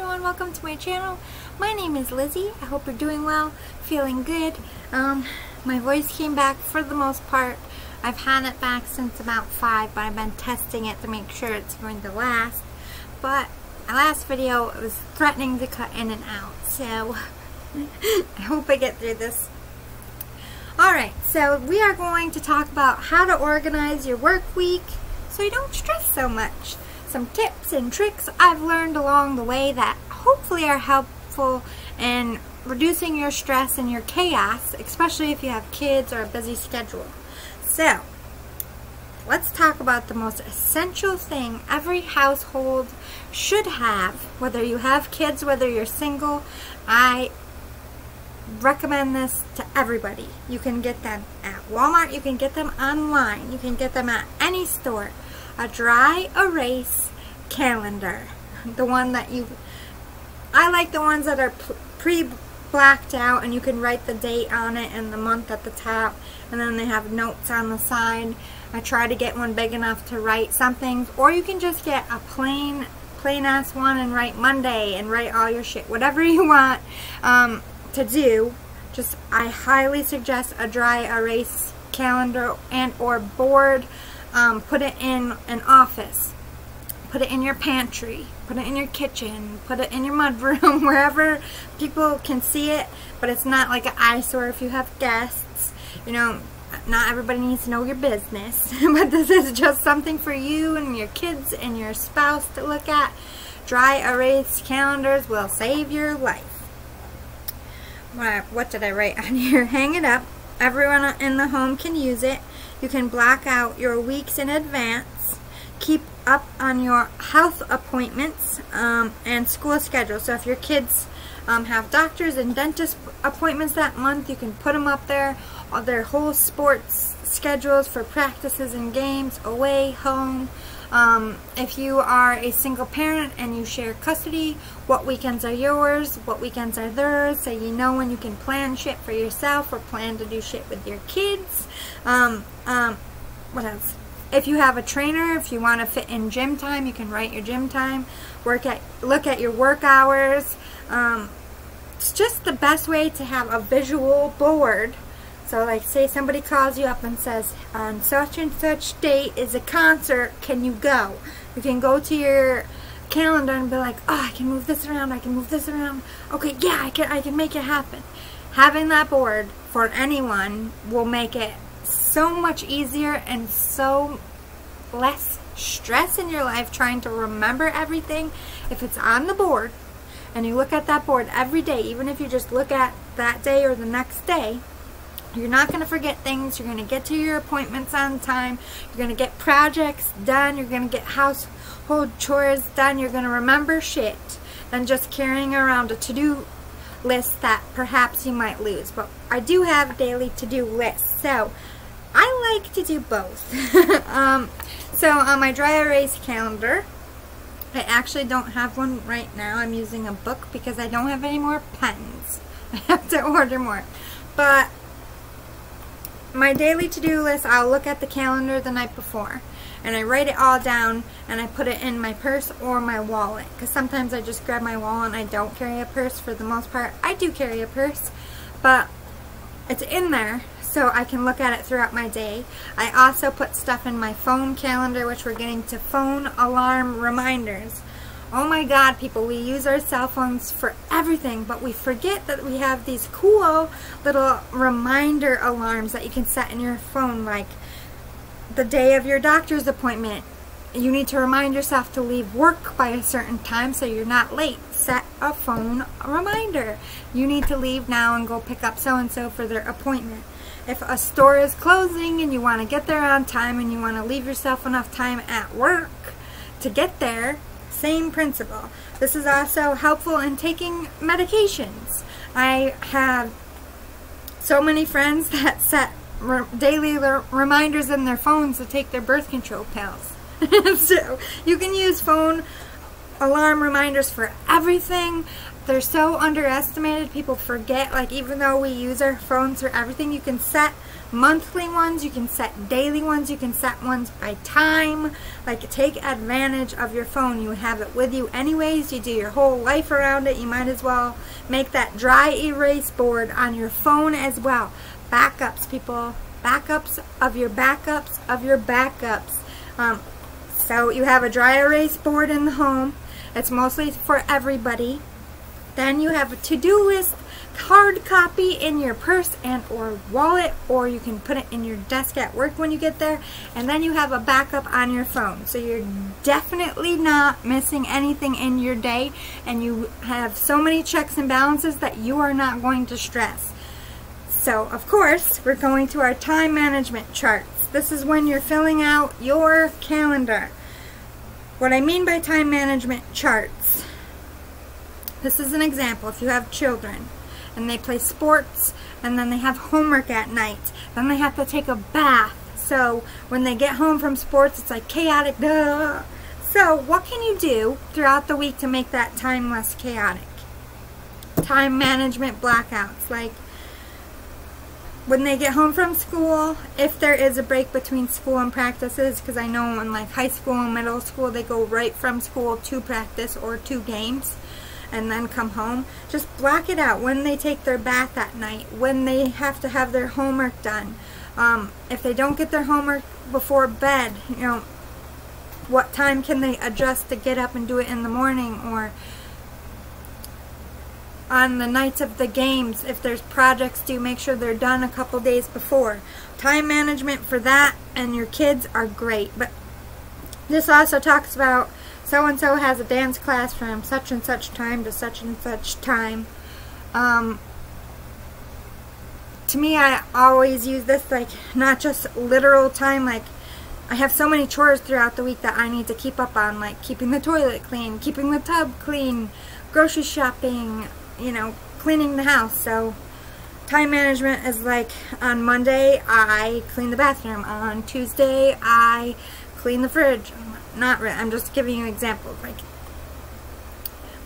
everyone, welcome to my channel. My name is Lizzie. I hope you're doing well, feeling good. My voice came back for the most part. I've had it back since about 5, but I've been testing it to make sure it's going to last. But my last video was threatening to cut in and out, so I hope I get through this. Alright, so we are going to talk about how to organize your work week so you don't stress so much. Some tips and tricks I've learned along the way that hopefully are helpful in reducing your stress and your chaos, especially if you have kids or a busy schedule. So, let's talk about the most essential thing every household should have, whether you have kids, whether you're single. I recommend this to everybody. You can get them at Walmart, you can get them online, you can get them at any store. A dry erase calendar. The one that I like the ones that are pre-blacked out and you can write the date on it and the month at the top, and then they have notes on the side. I try to get one big enough to write something, or you can just get a plain ass one and write Monday and write all your shit, whatever you want to do. Just, I highly suggest a dry erase calendar and or board. Put it in an office, put it in your pantry, put it in your kitchen, put it in your mudroom, wherever people can see it, but it's not like an eyesore if you have guests. You know, not everybody needs to know your business, but this is just something for you and your kids and your spouse to look at. Dry erase calendars will save your life. What did I write on here? Hang it up. Everyone in the home can use it. You can block out your weeks in advance. Keep up on your health appointments and school schedule. So if your kids have doctors and dentist appointments that month, you can put them up there. Their whole sports schedules for practices and games, away, home. If you are a single parent and you share custody, what weekends are yours, what weekends are theirs, so you know when you can plan shit for yourself or plan to do shit with your kids. What else? If you have a trainer, if you want to fit in gym time, you can write your gym time, look at your work hours. It's just the best way to have a visual board. So like, say somebody calls you up and says, on such and such date is a concert, can you go? You can go to your calendar and be like, oh, I can move this around, I can move this around. Okay, yeah, I can make it happen. Having that board for anyone will make it so much easier and so less stress in your life trying to remember everything. If it's on the board and you look at that board every day, even if you just look at that day or the next day, you're not going to forget things. You're going to get to your appointments on time. You're going to get projects done. You're going to get household chores done. You're going to remember shit than just carrying around a to-do list that perhaps you might lose. But I do have daily to-do lists, so I like to do both. So on my dry erase calendar, I actually don't have one right now. I'm using a book because I don't have any more pens. I have to order more. But my daily to-do list, I'll look at the calendar the night before and I write it all down and I put it in my purse or my wallet, because sometimes I just grab my wallet and I don't carry a purse. For the most part, I do carry a purse, but it's in there so I can look at it throughout my day. I also put stuff in my phone calendar, which we're getting to phone alarm reminders. Oh my God, people, we use our cell phones for everything, but we forget that we have these cool little reminder alarms that you can set in your phone, like the day of your doctor's appointment. You need to remind yourself to leave work by a certain time so you're not late. Set a phone reminder. You need to leave now and go pick up so-and-so for their appointment. If a store is closing and you want to get there on time and you want to leave yourself enough time at work to get there, same principle. This is also helpful in taking medications. I have so many friends that set daily reminders in their phones to take their birth control pills. So you can use phone alarm reminders for everything. They're so underestimated. People forget, like, even though we use our phones for everything, you can set monthly ones, you can set daily ones, you can set ones by time. Like, take advantage of your phone. You have it with you anyways. You do your whole life around it. You might as well make that dry erase board on your phone as well. Backups, people. Backups of your backups of your backups. So you have a dry erase board in the home. It's mostly for everybody. Then you have a to-do list, hard copy in your purse and or wallet, or you can put it in your desk at work when you get there. And then you have a backup on your phone. So you're definitely not missing anything in your day, and you have so many checks and balances that you are not going to stress. So, of course, we're going to our time management charts. This is when you're filling out your calendar. What I mean by time management charts, this is an example. If you have children and they play sports and then they have homework at night, then they have to take a bath. So when they get home from sports, it's like chaotic. Duh. So what can you do throughout the week to make that time less chaotic? Time management blackouts, like when they get home from school, if there is a break between school and practices, because I know in like high school and middle school they go right from school to practice or to games and then come home. Just block it out when they take their bath at night, when they have to have their homework done. If they don't get their homework before bed, you know, what time can they adjust to get up and do it in the morning, or on the nights of the games, if there's projects due, make sure they're done a couple days before. Time management for that and your kids are great. But this also talks about so-and-so has a dance class from such and such time to such and such time. To me, I always use this, like, not just literal time, like I have so many chores throughout the week that I need to keep up on, like keeping the toilet clean, keeping the tub clean, grocery shopping, you know, cleaning the house. So time management is like, on Monday I clean the bathroom, on Tuesday I clean the fridge. Not really, I'm just giving you examples. Like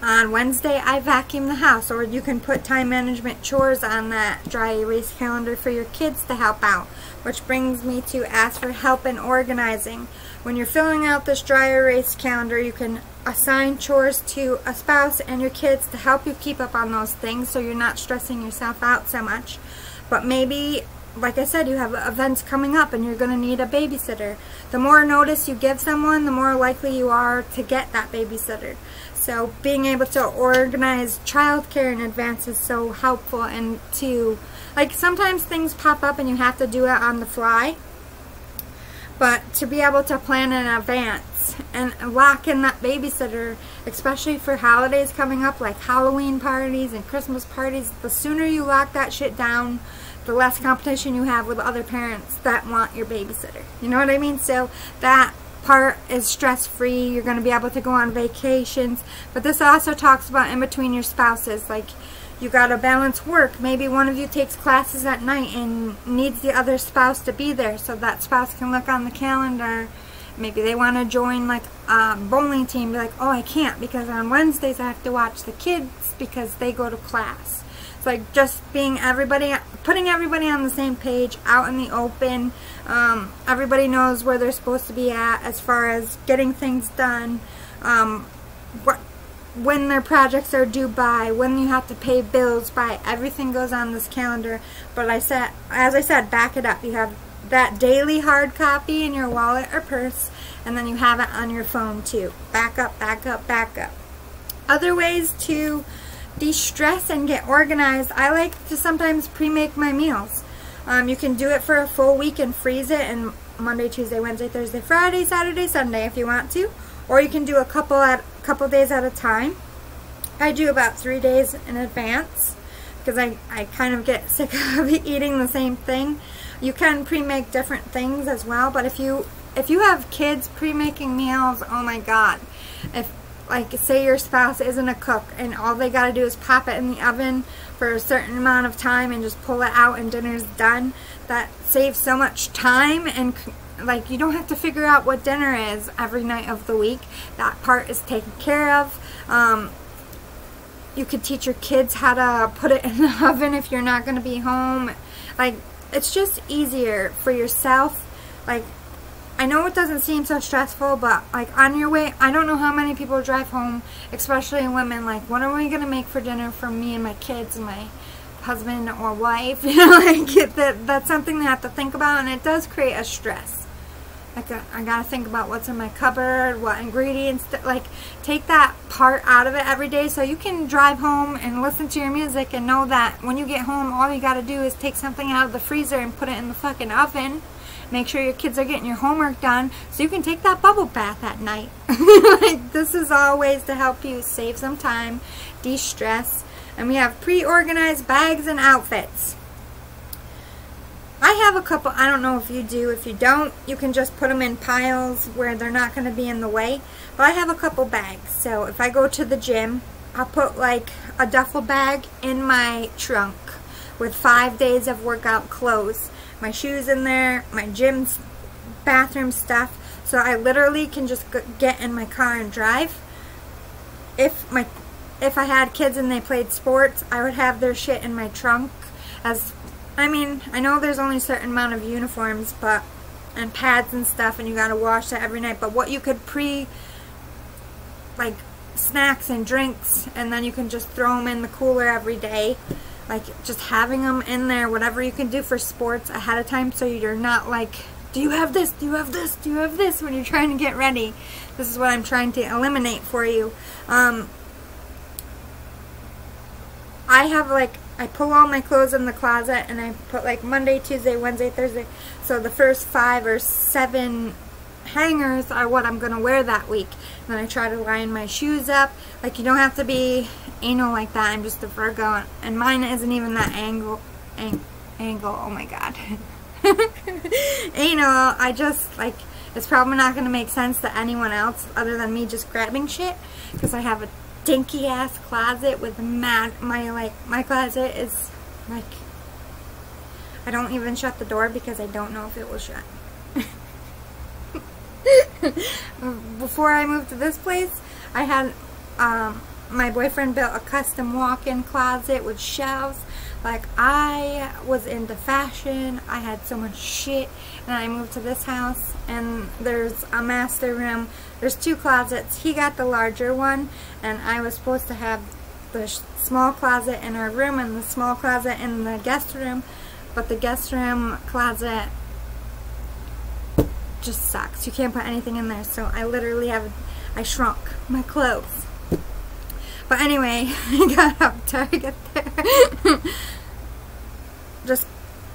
on Wednesday I vacuum the house, or you can put time management chores on that dry erase calendar for your kids to help out. Which brings me to ask for help in organizing. When you're filling out this dry erase calendar, you can assign chores to a spouse and your kids to help you keep up on those things so you're not stressing yourself out so much. But maybe, like I said, you have events coming up and you're going to need a babysitter. The more notice you give someone, the more likely you are to get that babysitter. So being able to organize childcare in advance is so helpful, and to, like, sometimes things pop up and you have to do it on the fly. But to be able to plan in advance and lock in that babysitter, especially for holidays coming up like Halloween parties and Christmas parties, the sooner you lock that shit down, the less competition you have with other parents that want your babysitter. You know what I mean? So that part is stress-free. You're going to be able to go on vacations. But this also talks about in between your spouses, like you got to balance work. Maybe one of you takes classes at night and needs the other spouse to be there, so that spouse can look on the calendar. Maybe they want to join like a bowling team. Be like, oh, I can't because on Wednesdays I have to watch the kids because they go to class. It's like just being everybody, putting everybody on the same page, out in the open. Everybody knows where they're supposed to be at as far as getting things done. When their projects are due by, when you have to pay bills by, everything goes on this calendar. But as I said, back it up. You have that daily hard copy in your wallet or purse, and then you have it on your phone too. Back up, back up, back up. Other ways to de-stress and get organized, I like to sometimes pre-make my meals. You can do it for a full week and freeze it, and Monday, Tuesday, Wednesday, Thursday, Friday, Saturday, Sunday if you want to. Or you can do a couple days at a time. I do about 3 days in advance because I kind of get sick of eating the same thing. You can pre-make different things as well, but if you have kids, pre-making meals, oh my god. If, like, say your spouse isn't a cook and all they got to do is pop it in the oven for a certain amount of time and just pull it out and dinner's done, that saves so much time, and like, you don't have to figure out what dinner is every night of the week. That part is taken care of. You could teach your kids how to put it in the oven if you're not going to be home. Like, it's just easier for yourself. Like, I know it doesn't seem so stressful, but like on your way, I don't know how many people drive home, especially women, like, what are we going to make for dinner for me and my kids and my husband or wife? You know, like, that's something they have to think about, and it does create a stress. Like, I got to think about what's in my cupboard, what ingredients, like, take that part out of it every day so you can drive home and listen to your music and know that when you get home, all you got to do is take something out of the freezer and put it in the fucking oven. Make sure your kids are getting your homework done so you can take that bubble bath at night. Like, this is all ways to help you save some time, de-stress. And we have pre-organized bags and outfits. I have a couple. I don't know if you do. If you don't, you can just put them in piles where they're not going to be in the way. But I have a couple bags. So if I go to the gym, I'll put like a duffel bag in my trunk with 5 days of workout clothes. My shoes in there, my gym's bathroom stuff. So I literally can just get in my car and drive. If I had kids and they played sports, I would have their shit in my trunk. I mean, I know there's only a certain amount of uniforms, and pads and stuff, and you gotta wash that every night. But what you could like snacks and drinks, and then you can just throw them in the cooler every day. Like, just having them in there, whatever you can do for sports ahead of time, so you're not like, do you have this? Do you have this? Do you have this? When you're trying to get ready. This is what I'm trying to eliminate for you. I pull all my clothes in the closet, and I put like Monday, Tuesday, Wednesday, Thursday. So the first 5 or 7 hangers are what I'm going to wear that week. And then I try to line my shoes up. Like, you don't have to be anal like that. I'm just a Virgo, and mine isn't even that angle. Oh my god. Anal, I just, like, it's probably not going to make sense to anyone else other than me just grabbing shit. Because I have a dinky ass closet with my closet is like, I don't even shut the door because I don't know if it will shut. Before I moved to this place, I had my boyfriend built a custom walk-in closet with shelves. Like, I was into fashion. I had so much shit, and I moved to this house, and there's a master room. There's 2 closets. He got the larger one, and I was supposed to have the small closet in our room and the small closet in the guest room, but the guest room closet just sucks. You can't put anything in there, so I literally I shrunk my clothes. But anyway, I got off Target there. Just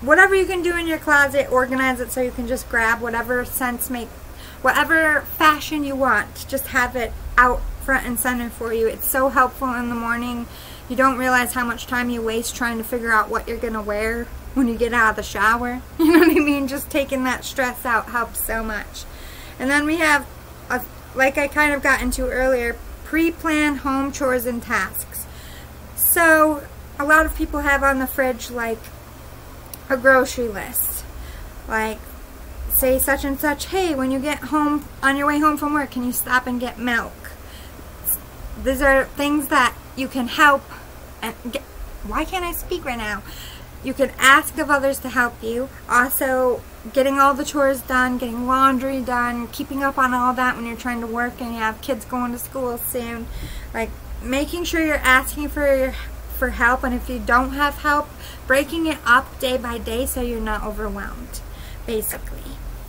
whatever you can do in your closet, organize it so you can just grab whatever whatever fashion you want. Just have it out front and center for you. It's so helpful in the morning. You don't realize how much time you waste trying to figure out what you're going to wear when you get out of the shower. You know what I mean? Just taking that stress out helps so much. And then we have, like I kind of got into earlier, pre-planned home chores and tasks. So a lot of people have on the fridge like a grocery list. Like, say such and such, hey, when you get home, on your way home from work, can you stop and get milk? These are things that you can help and get. Why can't I speak right now? You can ask of others to help you. Also, getting all the chores done, getting laundry done, keeping up on all that when you're trying to work and you have kids going to school soon. Like, making sure you're asking for help, and if you don't have help, breaking it up day by day so you're not overwhelmed, basically.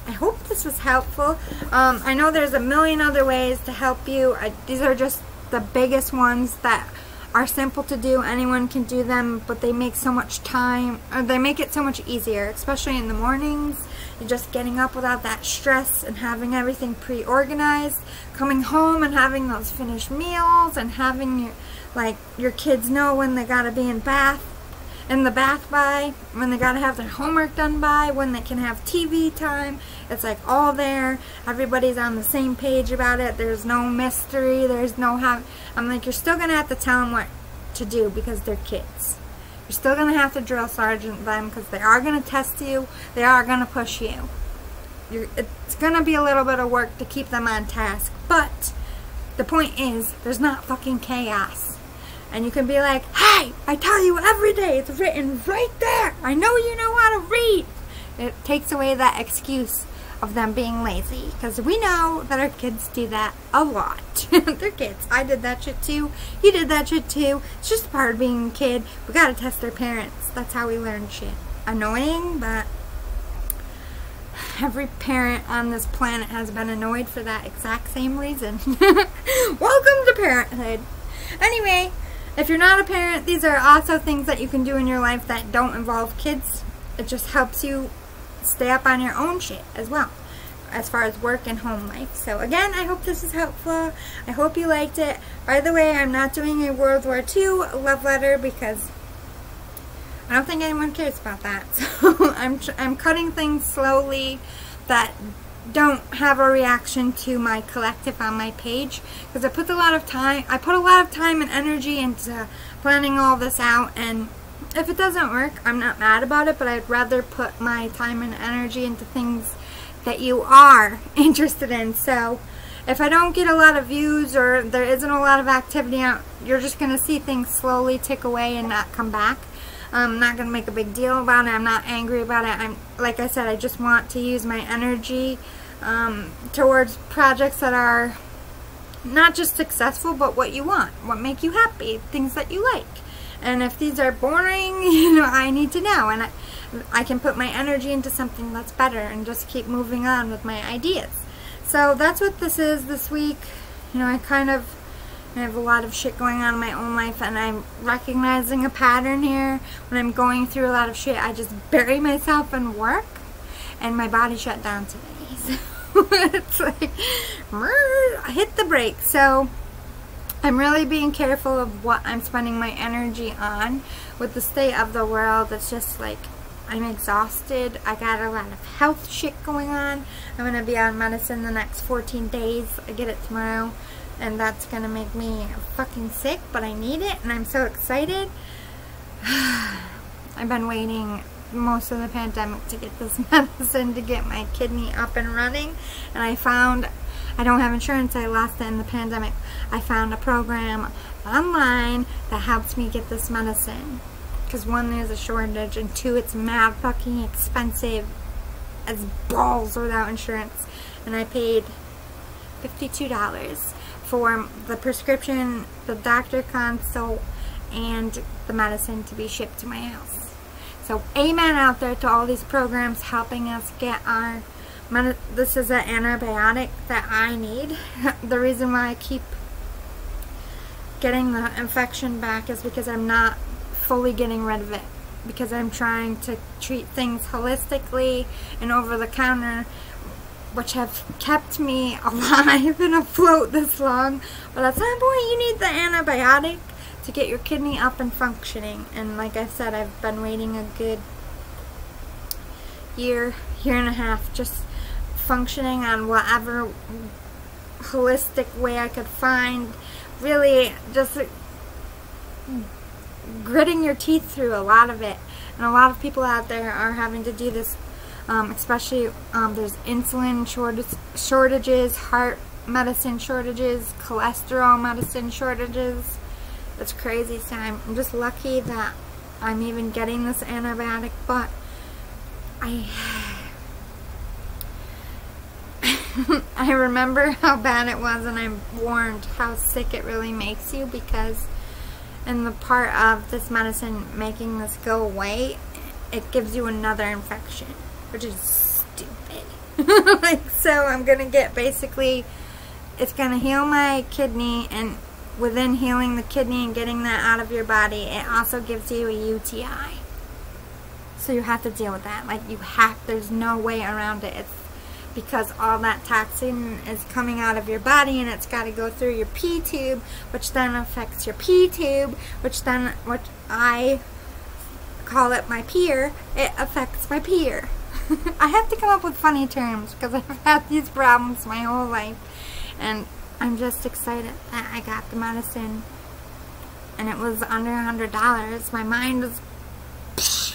I hope this was helpful. I know there's a million other ways to help you. These are just the biggest ones that are simple to do. Anyone can do them, but they make so much time, or they make it so much easier, especially in the mornings. You're just getting up without that stress and having everything pre-organized, coming home and having those finished meals, and having your kids know when they gotta be in the bath by, when they gotta have their homework done by, when they can have TV time. It's like all there. Everybody's on the same page about it. There's no mystery. There's no I'm like, you're still gonna have to tell them what to do because they're kids. You're still gonna have to drill sergeant them because they are gonna test you. They are gonna push you. It's gonna be a little bit of work to keep them on task, but the point is, there's not fucking chaos. And you can be like, hey, I tell you every day, it's written right there. I know you know how to read. It takes away that excuse of them being lazy, because we know that our kids do that a lot. They're kids. I did that shit too. You did that shit too. It's just part of being a kid. We gotta test our parents. That's how we learn shit. Annoying, but every parent on this planet has been annoyed for that exact same reason. Welcome to parenthood. Anyway, if you're not a parent, these are also things that you can do in your life that don't involve kids. It just helps you stay up on your own shit as well, as far as work and home life. So again, I hope this is helpful. I hope you liked it. By the way, I'm not doing a World War II love letter because I don't think anyone cares about that. So I'm cutting things slowly that don't have a reaction to my collective on my page, because I put a lot of time and energy into planning all this out, and if it doesn't work, I'm not mad about it, but I'd rather put my time and energy into things that you are interested in. So if I don't get a lot of views or there isn't a lot of activity out, you're just going to see things slowly tick away and not come back. I'm not going to make a big deal about it. I'm not angry about it. Like I said, I just want to use my energy towards projects that are not just successful, but what you want, what make you happy, things that you like. And if these are boring, you know, I need to know, and I can put my energy into something that's better and just keep moving on with my ideas. So that's what this is this week. You know, I have a lot of shit going on in my own life, and I'm recognizing a pattern here. When I'm going through a lot of shit, I just bury myself in work, and my body shut down today. So it's like, I hit the brakes. So I'm really being careful of what I'm spending my energy on. With the state of the world, it's just like, I'm exhausted. I got a lot of health shit going on. I'm going to be on medicine the next 14 days. I get it tomorrow. And that's going to make me fucking sick, but I need it, and I'm so excited. I've been waiting most of the pandemic to get this medicine to get my kidney up and running. And I found, I don't have insurance, I lost it in the pandemic. I found a program online that helps me get this medicine. Because one, there's a shortage, and two, it's mad fucking expensive as balls without insurance. And I paid $52 for the prescription, the doctor consult, and the medicine to be shipped to my house. So amen out there to all these programs helping us get our this is an antibiotic that I need. The reason why I keep getting the infection back is because I'm not fully getting rid of it, because I'm trying to treat things holistically and over the counter, which have kept me alive and afloat this long. But at some point you need the antibiotic to get your kidney up and functioning. And like I said, I've been waiting a good year and a half, just functioning on whatever holistic way I could find. Really just gritting your teeth through a lot of it. And a lot of people out there are having to do this, especially there's insulin shortages, heart medicine shortages, cholesterol medicine shortages. It's crazy. So I'm just lucky that I'm even getting this antibiotic, but I remember how bad it was, and I'm warned how sick it really makes you, because in the part of this medicine making this go away, it gives you another infection, which is stupid. Like, so I'm gonna get, basically, it's gonna heal my kidney, and within healing the kidney and getting that out of your body, it also gives you a UTI. So you have to deal with that. Like, there's no way around it. It's because all that toxin is coming out of your body, and it's got to go through your pee tube, which then affects your pee tube, which I call it my peer. It affects my peer. I have to come up with funny terms because I've had these problems my whole life, and I'm just excited that I got the medicine, and it was under $100. My mind was,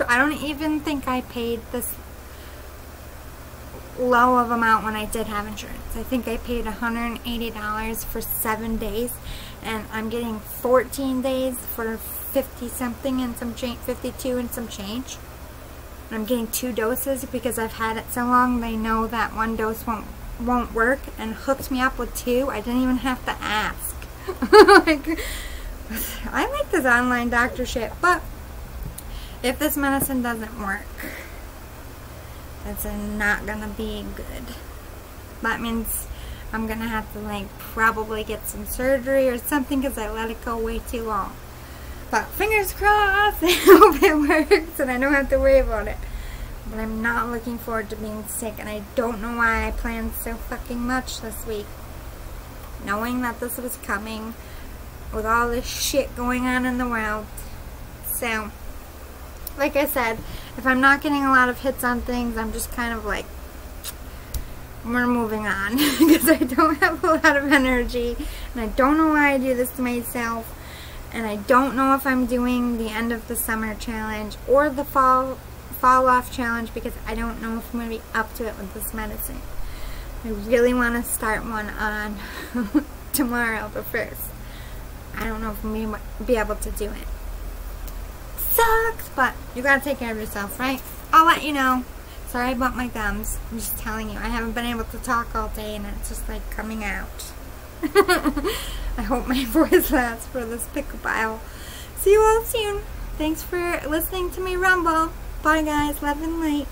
I don't even think I paid this low of amount when I did have insurance. I think I paid $180 for 7 days, and I'm getting 14 days for 50 something and some change, 52 and some change. And I'm getting 2 doses because I've had it so long. They know that 1 dose won't work and hooked me up with 2. I didn't even have to ask. Like, I like this online doctor shit, but if this medicine doesn't work, it's not gonna be good. That means I'm gonna have to, like, probably get some surgery or something because I let it go way too long. But fingers crossed, I hope it works and I don't have to worry about it. But I'm not looking forward to being sick, and I don't know why I planned so fucking much this week, knowing that this was coming with all this shit going on in the world. So, like I said, if I'm not getting a lot of hits on things, I'm just kind of like, we're moving on because I don't have a lot of energy, and I don't know why I do this to myself, and I don't know if I'm doing the end of the summer challenge or the fall off challenge because I don't know if I'm going to be up to it with this medicine. I really want to start one on tomorrow, but first, I don't know if I'm going to be able to do it. Sucks, but you gotta take care of yourself, right? I'll let you know. Sorry about my gums. I'm just telling you, I haven't been able to talk all day and it's just like coming out. I hope my voice lasts for this pickle pile. See you all soon. Thanks for listening to me rumble. Bye guys, love and light.